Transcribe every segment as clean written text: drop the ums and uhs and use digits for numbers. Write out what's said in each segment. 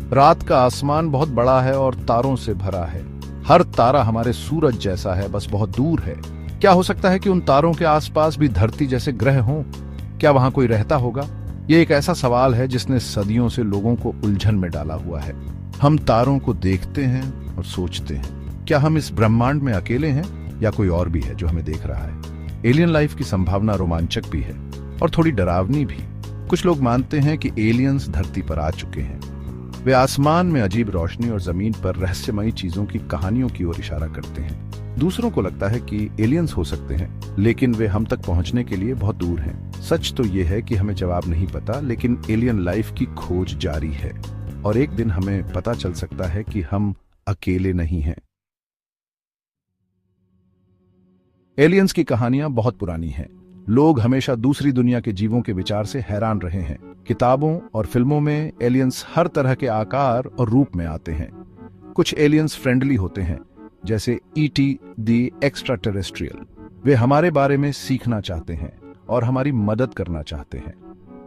रात का आसमान बहुत बड़ा है और तारों से भरा है। हर तारा हमारे सूरज जैसा है, बस बहुत दूर है। क्या हो सकता है कि उन तारों के आसपास भी धरती जैसे ग्रह हों? क्या वहां कोई रहता होगा? ये एक ऐसा सवाल है जिसने सदियों से लोगों को उलझन में डाला हुआ है। हम तारों को देखते हैं और सोचते हैं, क्या हम इस ब्रह्मांड में अकेले हैं या कोई और भी है जो हमें देख रहा है? एलियन लाइफ की संभावना रोमांचक भी है और थोड़ी डरावनी भी। कुछ लोग मानते हैं कि एलियंस धरती पर आ चुके हैं। वे आसमान में अजीब रोशनी और जमीन पर रहस्यमयी चीजों की कहानियों की ओर इशारा करते हैं। दूसरों को लगता है कि एलियंस हो सकते हैं, लेकिन वे हम तक पहुंचने के लिए बहुत दूर हैं। सच तो ये है कि हमें जवाब नहीं पता, लेकिन एलियन लाइफ की खोज जारी है और एक दिन हमें पता चल सकता है कि हम अकेले नहीं हैं। एलियंस की कहानियां बहुत पुरानी हैं। लोग हमेशा दूसरी दुनिया के जीवों के विचार से हैरान रहे हैं। किताबों और फिल्मों में एलियंस हर तरह के आकार और रूप में आते हैं। कुछ एलियंस फ्रेंडली होते हैं, जैसे ईटी द एक्स्ट्रा टेरेस्ट्रियल। वे हमारे बारे में सीखना चाहते हैं और हमारी मदद करना चाहते हैं।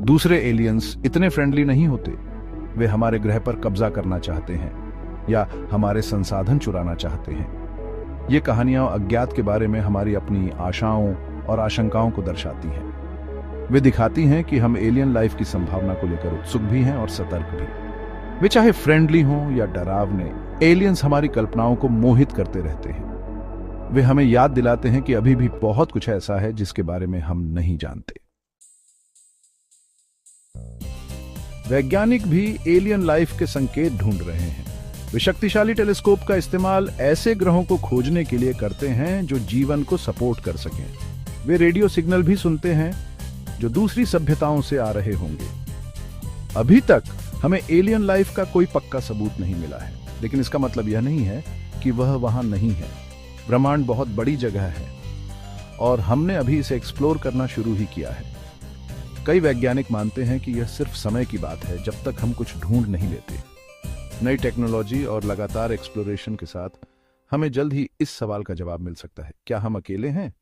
दूसरे एलियंस इतने फ्रेंडली नहीं होते। वे हमारे ग्रह पर कब्जा करना चाहते हैं या हमारे संसाधन चुराना चाहते हैं। ये कहानियां अज्ञात के बारे में हमारी अपनी आशाओं और आशंकाओं को दर्शाती हैं। वे दिखाती हैं कि हम एलियन लाइफ की संभावना को लेकर उत्सुक भी हैं और सतर्क भी। वे चाहे फ्रेंडली हों या डरावने, एलियंस हमारी कल्पनाओं को मोहित करते रहते हैं। वे हमें याद दिलाते हैं कि अभी भी बहुत कुछ ऐसा है जिसके बारे में हम नहीं जानते। वैज्ञानिक भी एलियन लाइफ के संकेत ढूंढ रहे हैं। वे शक्तिशाली टेलीस्कोप का इस्तेमाल ऐसे ग्रहों को खोजने के लिए करते हैं जो जीवन को सपोर्ट कर सकें। वे रेडियो सिग्नल भी सुनते हैं जो दूसरी सभ्यताओं से आ रहे होंगे। अभी तक हमें एलियन लाइफ का कोई पक्का सबूत नहीं मिला है, लेकिन इसका मतलब यह नहीं है कि वह वहां नहीं है। ब्रह्मांड बहुत बड़ी जगह है और हमने अभी इसे एक्सप्लोर करना शुरू ही किया है। कई वैज्ञानिक मानते हैं कि यह सिर्फ समय की बात है, जब तक हम कुछ ढूंढ नहीं लेते। नई टेक्नोलॉजी और लगातार एक्सप्लोरेशन के साथ हमें जल्द ही इस सवाल का जवाब मिल सकता है, क्या हम अकेले हैं?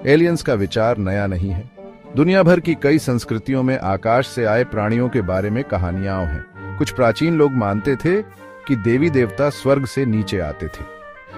एलियंस का विचार नया नहीं है। दुनिया भर की कई संस्कृतियों में आकाश से आए प्राणियों के बारे में कहानियां हैं। कुछ प्राचीन लोग मानते थे कि देवी देवता स्वर्ग से नीचे आते थे।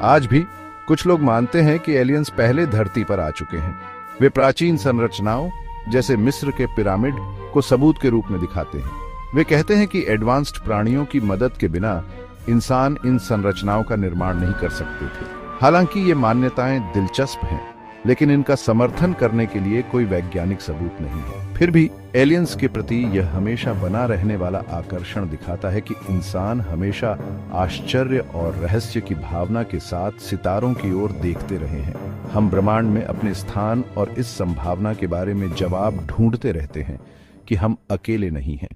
आज भी कुछ लोग मानते हैं कि एलियंस पहले धरती पर आ चुके हैं। वे प्राचीन संरचनाओं जैसे मिस्र के पिरामिड को सबूत के रूप में दिखाते हैं। वे कहते हैं कि एडवांस्ड प्राणियों की मदद के बिना इंसान इन संरचनाओं का निर्माण नहीं कर सकते थे। हालांकि ये मान्यताएं दिलचस्प हैं, लेकिन इनका समर्थन करने के लिए कोई वैज्ञानिक सबूत नहीं है। फिर भी एलियंस के प्रति यह हमेशा बना रहने वाला आकर्षण दिखाता है कि इंसान हमेशा आश्चर्य और रहस्य की भावना के साथ सितारों की ओर देखते रहे हैं। हम ब्रह्मांड में अपने स्थान और इस संभावना के बारे में जवाब ढूंढते रहते हैं कि हम अकेले नहीं हैं।